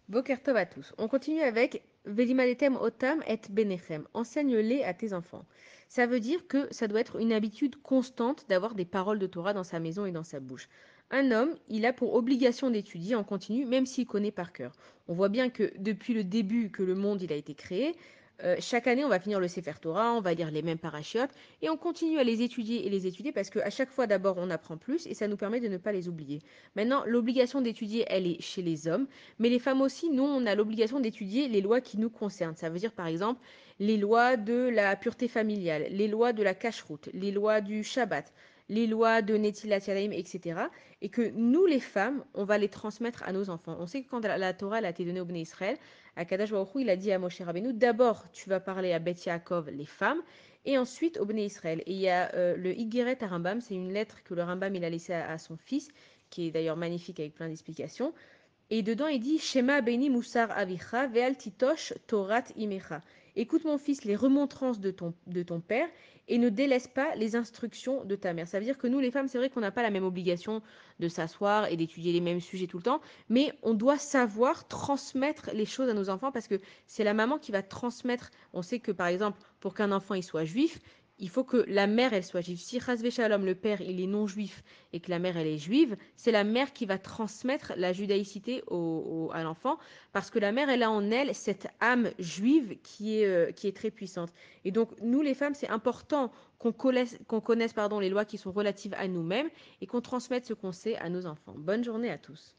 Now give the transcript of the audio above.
Boker Tov à tous. On continue avec Velimadetem otam et benechem. Enseigne-les à tes enfants. Ça veut dire que ça doit être une habitude constante d'avoir des paroles de Torah dans sa maison et dans sa bouche. Un homme, il a pour obligation d'étudier en continu, même s'il connaît par cœur. On voit bien que depuis le début que le monde il a été créé, chaque année on va finir le Sefer Torah, on va lire les mêmes parachiotes et on continue à les étudier parce qu'à chaque fois d'abord on apprend plus et ça nous permet de ne pas les oublier. Maintenant, l'obligation d'étudier, elle est chez les hommes. Mais les femmes aussi, nous, on a l'obligation d'étudier les lois qui nous concernent. Ça veut dire, par exemple, les lois de la pureté familiale, les lois de la cache-route, les lois du Shabbat, les lois de Netilat Yadayim, etc. Et que nous, les femmes, on va les transmettre à nos enfants. On sait que quand la Torah elle a été donnée au Bnei Israël, à Kadosh Baruch Hu, il a dit à Moshe Rabbeinu, d'abord, tu vas parler à Beth Yaakov, les femmes, et ensuite au Bnei Israël. Et il y a le Higueret à Rambam, c'est une lettre que le Rambam il a laissée à son fils, qui est d'ailleurs magnifique avec plein d'explications. Et dedans, il dit Shema beni musar avicha ve'al titosh torat imecha. Écoute mon fils les remontrances de ton père et ne délaisse pas les instructions de ta mère. Ça veut dire que nous, les femmes, c'est vrai qu'on n'a pas la même obligation de s'asseoir et d'étudier les mêmes sujets tout le temps, mais on doit savoir transmettre les choses à nos enfants parce que c'est la maman qui va transmettre. On sait que par exemple, pour qu'un enfant il soit juif, il faut que la mère elle soit juive. Si Chas Shalom, le père il est non juif et que la mère elle est juive, c'est la mère qui va transmettre la judaïcité à l'enfant parce que la mère elle a en elle cette âme juive qui est très puissante. Et donc nous les femmes c'est important qu'on connaisse les lois qui sont relatives à nous-mêmes et qu'on transmette ce qu'on sait à nos enfants. Bonne journée à tous.